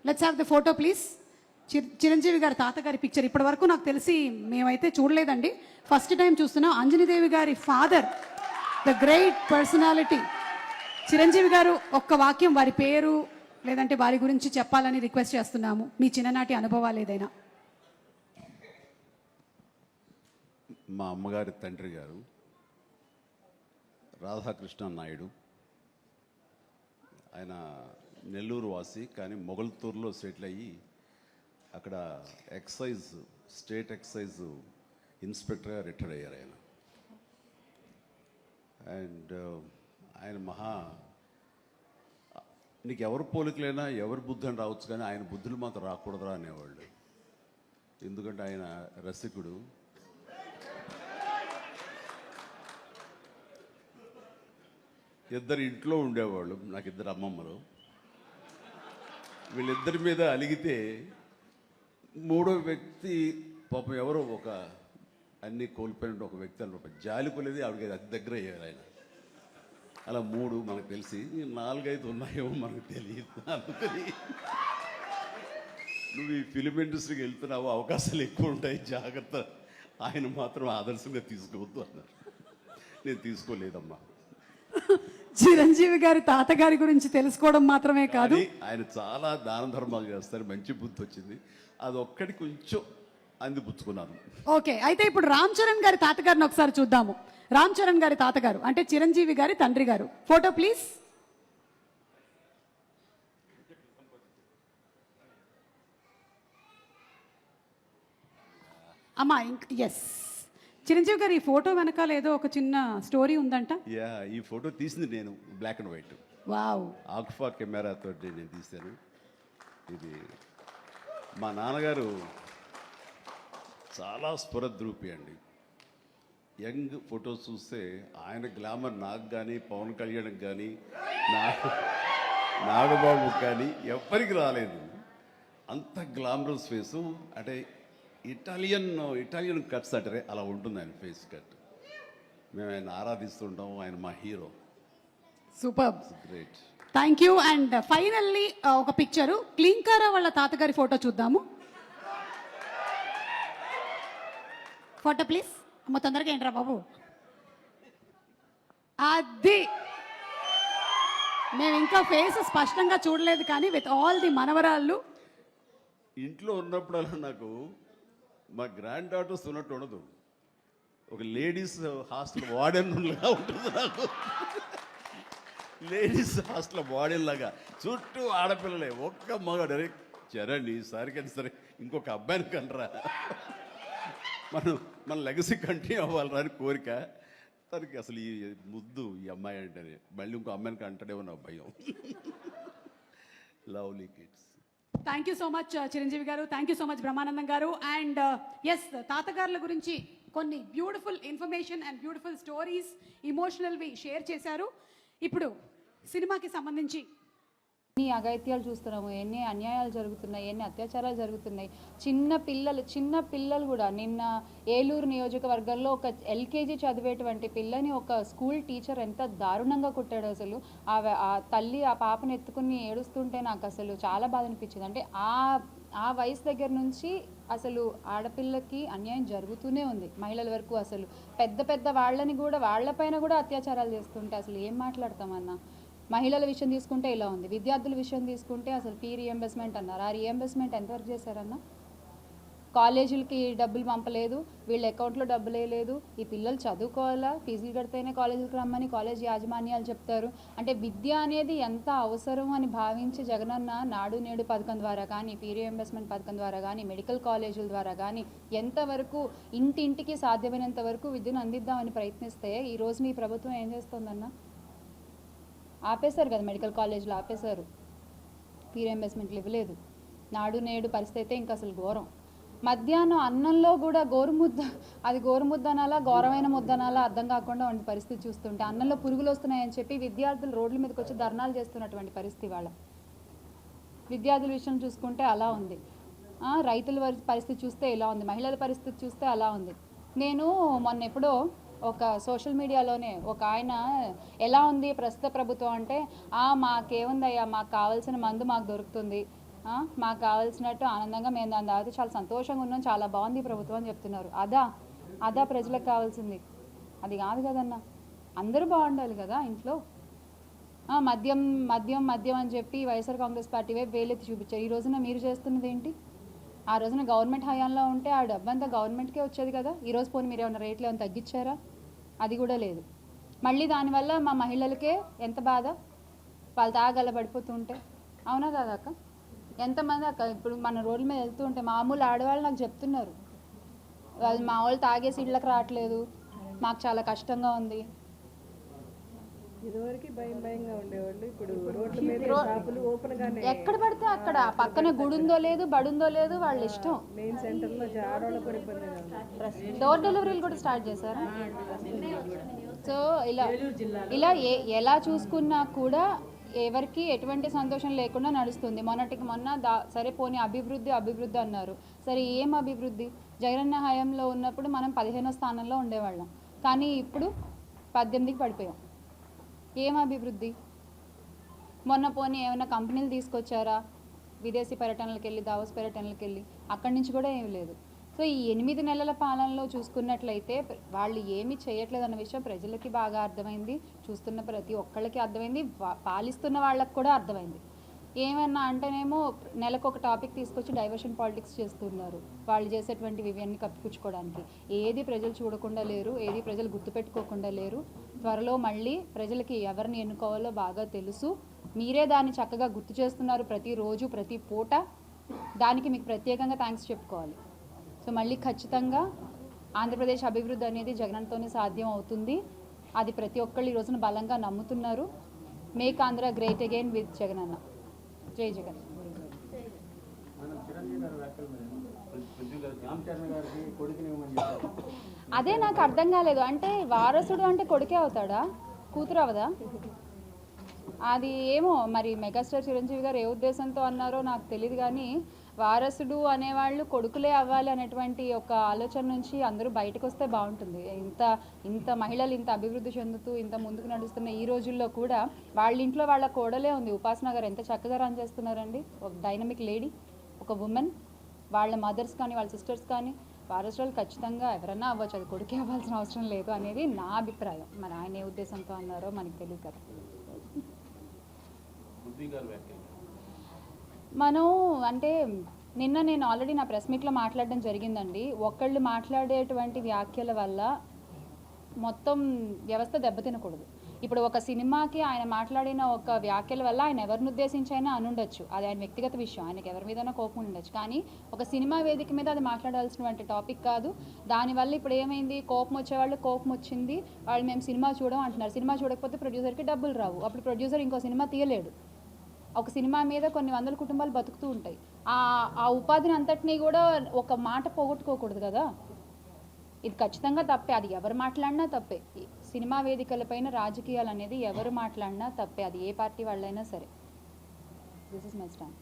Let's have the photo please. Chiranjeevi గారి తాతగారి picture ఇప్పటి వరకు నాకు తెలిసి మేమైతే చూడలేదండి, ఫస్ట్ టైం చూస్తున్నాం. అంజనీదేవి గారి father, the great personality Chiranjeevi గారు. ఒక్క వాక్యం వారి పేరు లేదంటే వారి గురించి చెప్పాలని రిక్వెస్ట్ చేస్తున్నాము, మీ చిన్ననాటి అనుభవాలు ఏదైనా. మా అమ్మగారి తండ్రి గారు రాధాకృష్ణ నాయుడు. ఆయన నెల్లూరు వాసి, కానీ మొగల్తూరులో సెటిల్ అయ్యి అక్కడ స్టేట్ ఎక్సైజ్ ఇన్స్పెక్టర్గా రిటైర్ అయ్యారు ఆయన. అండ్ ఆయన నీకు ఎవరు పోలికలైనా ఎవరి బుద్ధి అని రావచ్చు, కానీ ఆయన బుద్ధులు మాత్రం రాకూడదురా అనేవాళ్ళు. ఎందుకంటే ఆయన రసికుడు. ఇద్దరు ఇంట్లో ఉండేవాళ్ళు, నాకు ఇద్దరు అమ్మమ్మలు. వీళ్ళిద్దరి మీద అలిగితే మూడో వ్యక్తి పాపం ఎవరో ఒక అన్నీ కోల్పోయిన ఒక వ్యక్తి అనమాట, జాలిపోలేదు ఆవిడకి అతి దగ్గర అయ్యారు ఆయన. అలా మూడు మనకు తెలిసి 4-5 ఉన్నాయేమో మనకు తెలియదు. అందుకని నువ్వు ఈ ఫిలిం ఇండస్ట్రీకి వెళ్తున్నావు, అవకాశాలు ఎక్కువ ఉంటాయి, జాగ్రత్త, ఆయన మాత్రం ఆదర్శంగా తీసుకోవద్దు అన్నారు. నేను తీసుకోలేదమ్మా. చిరంజీవి గారి తాతగారి గురించి తెలుసుకోవడం మాత్రమే కాదు, ఆయన చాలా దాన ధర్మాలు చేస్తారు, మంచి బుద్ధి వచ్చింది, అది ఒక్కటి కొంచెం అందిపుచ్చుకున్నాను. ఓకే, అయితే ఇప్పుడు రామ్ చరణ్ గారి తాతగారిని ఒకసారి చూద్దాము. రామ్ చరణ్ గారి తాతగారు అంటే చిరంజీవి గారి తండ్రి గారు. Photo please. అమ్మా ఎస్, చిరంజీవి గారు ఈ ఫోటో వెనకాల ఏదో ఒక చిన్న స్టోరీ ఉందంట. ఈ ఫోటో తీసింది నేను, బ్లాక్ అండ్ వైట్. వావ్. ఆక్ఫా కెమెరాతో నేను తీశాను. ఇది మా నాన్నగారు చాలా స్ఫురద్రూపి అండి. యంగ్ ఫొటోస్ చూస్తే ఆయన గ్లామర్ నాకు కానీ, పవన్ కళ్యాణ్కి కానీ, నాగబాబుకి కానీ ఎవ్వరికి రాలేదు. అంత గ్లామరస్ ఫేసు, అంటే ఇటాలియన్ కట్స్ అంటారే అలా ఉంటుంది ఆయన ఫేస్ కట్. మేము ఆయన ఆరాధిస్తుంటాం, ఆయన మా hero. Super, great, thank you. And finally ఒక పిక్చరు, క్లింకారా వాళ్ళ తాతగారి ఫోటో చూద్దాము. Photo please. అమ్మ తొందరగా ఏంట్రా బాబు. అది మేము ఇంకా ఫేస్ స్పష్టంగా చూడలేదు, కానీ విత్ ఆల్ ది మనవరాళ్ళు ఇంట్లో ఉన్నప్పుడల్లా నాకు మా గ్రాండ్ డాటర్స్ ఉన్నట్టు ఉండదు, ఒక లేడీస్ హాస్టల్ వార్డెన్లా ఉంటుంది నాకు. లేడీస్ హాస్టల్ వార్డెన్ లాగా చుట్టూ ఆడపిల్లలే, ఒక్క మగాడు. అరే చరణ్ ఈసారికైనా సరే ఇంకొక అబ్బాయిని కనరా, మన లెగసీ కంటిన్యూ అవ్వాలరా అని కోరిక. తనకి అసలు ఈ ముద్దు ఈ అమ్మాయి అంటేనే మళ్ళీ ఇంకో అమ్మాయిని అంటాడేమో నాకు భయం. Lovely kids. Thank you so much Chiranjeevi garu, thank you so much Brahmanandam garu. And yes, తాతగారుల గురించి కొన్ని beautiful information and beautiful stories, ఇమోషనల్వి షేర్ చేశారు. ఇప్పుడు సినిమాకి సంబంధించి ఎన్ని అఘాయిత్యాలు చూస్తున్నాము, ఎన్ని అన్యాయాలు జరుగుతున్నాయి, ఎన్ని అత్యాచారాలు జరుగుతున్నాయి. చిన్న పిల్లలు కూడా నిన్న ఏలూరు నియోజకవర్గంలో ఒక ఎల్కేజీ చదివేటువంటి పిల్లని ఒక స్కూల్ టీచర్ ఎంత దారుణంగా కొట్టాడు. అసలు ఆ తల్లి ఆ పాపను ఎత్తుకుని ఏడుస్తుంటే నాకు అసలు చాలా బాధ అనిపించింది. అంటే ఆ వయసు దగ్గర నుంచి అసలు ఆడపిల్లకి అన్యాయం జరుగుతూనే ఉంది, మహిళల వరకు. అసలు పెద్ద వాళ్ళని కూడా, వాళ్ళపైన కూడా అత్యాచారాలు చేస్తుంటే అసలు ఏం మాట్లాడతామన్నా. మహిళల విషయం తీసుకుంటే ఇలా ఉంది, విద్యార్థుల విషయం తీసుకుంటే అసలు ఫీ రీఎంబర్స్మెంట్ అన్నారు. ఆ రీఎంబర్స్మెంట్ ఎంతవరకు చేశారన్న? కాలేజీలకి డబ్బులు పంపలేదు, వీళ్ళ అకౌంట్లో డబ్బులు వేయలేదు. ఈ పిల్లలు చదువుకోవాలా, ఫీజులు కడితేనే కాలేజీకి రమ్మని కాలేజీ యాజమాన్యాలు చెప్తారు. అంటే విద్య అనేది ఎంత అవసరం అని భావించి జగనన్న నాడు నేడు పథకం ద్వారా కానీ, ఫీ రీఎంబర్స్మెంట్ పథకం ద్వారా కానీ, మెడికల్ కాలేజీల ద్వారా కానీ ఎంతవరకు ఇంటింటికి సాధ్యమైనంత వరకు విద్యను అందిద్దామని ప్రయత్నిస్తే ఈరోజు మీ ప్రభుత్వం ఏం చేస్తుందన్న? ఆపేశారు కదా, మెడికల్ కాలేజీలో ఆపేశారు, ఫీ రీఎంబర్స్మెంట్లు ఇవ్వలేదు. నాడు నేడు పరిస్థితి అయితే ఇంకా అసలు ఘోరం. మధ్యాహ్నం అన్నంలో కూడా గోరుముద్ద, అది గోరుముద్ద అనాలా ఘోరమైన ముద్ద అనాలా అర్థం కాకుండా ఉండే పరిస్థితి చూస్తుంటే, అన్నంలో పురుగులు వస్తున్నాయని చెప్పి విద్యార్థులు రోడ్ల మీదకి వచ్చి ధర్నాలు చేస్తున్నటువంటి పరిస్థితి వాళ్ళ. విద్యార్థుల విషయం చూసుకుంటే అలా ఉంది, రైతుల పరిస్థితి చూస్తే ఇలా ఉంది, మహిళల పరిస్థితి చూస్తే అలా ఉంది. నేను మొన్న ఎప్పుడో ఒక సోషల్ మీడియాలోనే ఒక ఆయన ఎలా ఉంది ప్రస్తుత ప్రభుత్వం అంటే, మాకేముందయ్యా, మాకు కావాల్సిన మందు మాకు దొరుకుతుంది, మాకు కావాల్సినట్టు ఆనందంగా మేము దాని తర్వాత చాలా సంతోషంగా ఉన్నాం, చాలా బాగుంది ప్రభుత్వం అని చెప్తున్నారు. అదా ప్రజలకు కావాల్సింది, అది కాదు కదన్నా. అందరూ బాగుండాలి కదా ఇంట్లో. మద్యం మద్యం మద్యం అని చెప్పి వైఎస్ఆర్ కాంగ్రెస్ పార్టీ వైపు వేలెత్తి చూపించారు. ఈ రోజున మీరు చేస్తున్నది ఏంటి? ఆ రోజున గవర్నమెంట్ హయాంలో ఉంటే ఆ డబ్బంతా గవర్నమెంట్కే వచ్చేది కదా. ఈరోజు పోనీ మీరు ఏమైనా రేట్లు ఏమైనా తగ్గించారా? అది కూడా లేదు. మళ్ళీ దానివల్ల మా మహిళలకే ఎంత బాధ, వాళ్ళు తాగల పడిపోతుంటే. అవునా కాదా అక్క? ఎంతమంది అక్క ఇప్పుడు మన రోడ్ల మీద వెళ్తూ ఉంటే మామూలు ఆడవాళ్ళు నాకు చెప్తున్నారు, వాళ్ళు మా వాళ్ళు తాగేసి ఇళ్ళకి రావట్లేదు, మాకు చాలా కష్టంగా ఉంది. ఇదివరకు భయంగా ఉండేవాళ్ళు, ఇప్పుడు రోడ్ల మీద షాపులు ఓపెన్ గానే, ఎక్కడ పడితే అక్కడ పక్కన గుడుందో లేదు బడుందో లేదు, వాళ్ళ ఇష్టం. మెయిన్ సెంటర్ లో ఆడవాళ్ళకు కూడా ఇబ్బందిగా ఉంది. డోర్ డెలివరీలు కూడా స్టార్ట్ చేశారు. సో ఇలా ఎలా చూసుకున్నా కూడా ఎవరికి ఎటువంటి సంతోషం లేకుండా నడుస్తుంది. మొన్నటికి మొన్న సరే పోనీ అభివృద్ధి అన్నారు. సరే ఏం అభివృద్ధి? జగనన్న హయాంలో ఉన్నప్పుడు మనం 15వ స్థానంలో ఉండేవాళ్ళం, కానీ ఇప్పుడు 18కి పడిపోయాం. ఏం అభివృద్ధి? మొన్న పోనీ ఏమైనా కంపెనీలు తీసుకొచ్చారా? విదేశీ పర్యటనలకు వెళ్ళి, దావోస్ పర్యటనలకు వెళ్ళి, అక్కడి నుంచి కూడా ఏమీ లేదు. సో ఈ 8 నెలల పాలనలో చూసుకున్నట్లయితే వాళ్ళు ఏమీ చేయట్లేదు అన్న విషయం ప్రజలకి బాగా అర్థమైంది, చూస్తున్న ప్రతి ఒక్కళ్ళకి అర్థమైంది, పాలిస్తున్న వాళ్ళకి కూడా అర్థమైంది. ఏమన్నా అంటేనేమో నెలకు ఒక టాపిక్ తీసుకొచ్చి డైవర్షన్ పాలిటిక్స్ చేస్తున్నారు, వాళ్ళు చేసేటువంటి వివయాన్ని కప్పిపుచ్చుకోవడానికి. ఏది ప్రజలు చూడకుండా లేరు, ఏది ప్రజలు గుర్తుపెట్టుకోకుండా లేరు. త్వరలో మళ్ళీ ప్రజలకి ఎవరిని ఎన్నుకోవాలో బాగా తెలుసు. మీరే దాన్ని చక్కగా గుర్తు చేస్తున్నారు ప్రతిరోజు, ప్రతి పూట. దానికి మీకు ప్రత్యేకంగా థ్యాంక్స్ చెప్పుకోవాలి. సో మళ్ళీ ఖచ్చితంగా ఆంధ్రప్రదేశ్ అభివృద్ధి అనేది జగన్తోనే సాధ్యం అవుతుంది. అది ప్రతి ఒక్కళ్ళు ఈ రోజున బలంగా నమ్ముతున్నారు. Make Andhra great again with Jagan అన్న. జై జగన్. అదే నాకు అర్థం కాలేదు. అంటే వారసుడు అంటే కొడుకే అవుతాడా, కూతురు అవదా? అది ఏమో మరి మెగాస్టార్ చిరంజీవి గారు ఏ ఉద్దేశంతో అన్నారో నాకు తెలియదు, కానీ వారసుడు అనేవాళ్ళు కొడుకులే అవ్వాలి అనేటువంటి ఒక ఆలోచన నుంచి అందరూ బయటకు వస్తే బాగుంటుంది. ఇంత మహిళలు ఇంత అభివృద్ధి చెందుతూ ఇంత ముందుకు నడుస్తున్న ఈ రోజుల్లో కూడా వాళ్ళ ఇంట్లో వాళ్ళ కోడలే ఉంది. ఉపాసన గారు ఎంత చక్కగా రన్ చేస్తున్నారండి, ఒక డైనమిక్ లేడీ, ఒక ఉమెన్. వాళ్ళ మదర్స్ కానీ వాళ్ళ సిస్టర్స్ కానీ వారసులు ఖచ్చితంగా ఎవరన్నా అవ్వచ్చు, అది కొడుకే అవ్వాల్సిన అవసరం లేదు అనేది నా అభిప్రాయం. మరి ఆయన ఏ ఉద్దేశంతో అన్నారో మనకు తెలియదు కదా. మనం అంటే నిన్న నేను ఆల్రెడీ నా ప్రెస్ మీట్లో మాట్లాడడం జరిగిందండి. ఒకళ్ళు మాట్లాడేటువంటి వ్యాఖ్యల వల్ల మొత్తం వ్యవస్థ దెబ్బతినకూడదు. ఇప్పుడు ఒక సినిమాకి ఆయన మాట్లాడిన ఒక వ్యాఖ్యల వల్ల ఆయన ఎవరిని ఉద్దేశించైనా అనుండొచ్చు, అది ఆయన వ్యక్తిగత విషయం, ఆయనకి ఎవరి మీదైనా కోపం ఉండొచ్చు. కానీ ఒక సినిమా వేదిక మీద అది మాట్లాడాల్సినటువంటి టాపిక్ కాదు. దానివల్ల ఇప్పుడు ఏమైంది, కోపం వచ్చేవాళ్ళు కోపం వచ్చింది, వాళ్ళు మేము సినిమా చూడడం అంటున్నారు. సినిమా చూడకపోతే ప్రొడ్యూసర్కి డబ్బులు రావు, అప్పుడు ప్రొడ్యూసర్ ఇంకో సినిమా తీయలేడు. ఒక సినిమా మీద కొన్ని వందల కుటుంబాలు బతుకుతూ ఉంటాయి. ఆ ఉపాధిని అంతటినీ కూడా ఒక మాట పోగొట్టుకోకూడదు కదా. ఇది ఖచ్చితంగా తప్పే, అది ఎవరు మాట్లాడినా తప్పే. సినిమా వేదికలపైన రాజకీయాలు అనేది ఎవరు మాట్లాడినా తప్పే, అది ఏ పార్టీ వాళ్ళైనా సరే. This is my stand.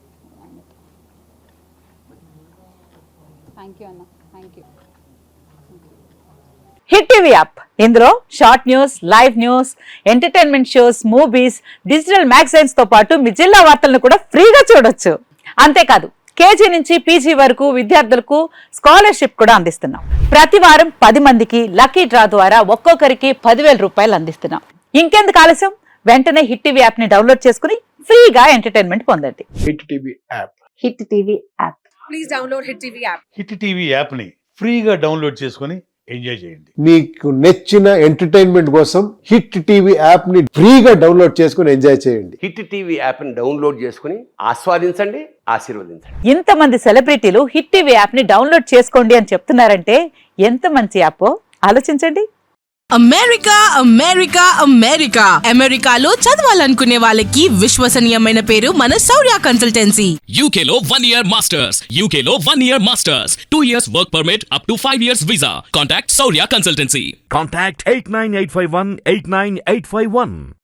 Thank you అన్న, thank you. Hit TV app, ఇందులో short news, live news, entertainment shows, movies, digital magazines తో పాటు మీ జిల్లా వార్తలను కూడా ఫ్రీగా చూడొచ్చు. అంతేకాదు కేజీ నుంచి పీజీ వరకు విద్యార్థులకు స్కాలర్షిప్ కూడా అందిస్తున్నాం. ప్రతి వారం 10 మందికి లక్కీ డ్రా ద్వారా ఒక్కొక్కరికి 10,000 రూపాయలు అందిస్తున్నాం. ఇంకెందుకు ఆలస్యం, వెంటనే హిట్ టీవీ యాప్ ని డౌన్లోడ్ చేసుకుని ఫ్రీగా ఎంటర్టైన్మెంట్ పొందండి. Hit TV app. Hit TV app. Please download hit TV app. Hit TV app ని ఫ్రీగా డౌన్లోడ్ చేసుకుని ఎంజాయ్ చేయండి. మీకు నచ్చిన ఎంటర్టైన్మెంట్ కోసం హిట్ టీవీ యాప్ ని ఫ్రీగా డౌన్లోడ్ చేసుకుని ఎంజాయ్ చేయండి. హిట్ టీవీ యాప్ ని డౌన్లోడ్ చేసుకుని ఆస్వాదించండి, ఆశీర్వదించండి. ఇంతమంది సెలబ్రిటీలు హిట్ టీవీ యాప్ ని డౌన్లోడ్ చేసుకోండి అని చెప్తున్నారంటే ఎంత మంచి యాప్ ఆలోచించండి. అమెరికా అమెరికాలో చదవాలనుకునే వాళ్ళకి విశ్వసనీయమైన పేరు మన శౌర్య కన్సల్టెన్సీ. UK లో 1 year masters, UK లో 1 year masters, 2 years work permit up to 5 years visa. Contact Saurya Consultancy. Contact 89851 89851.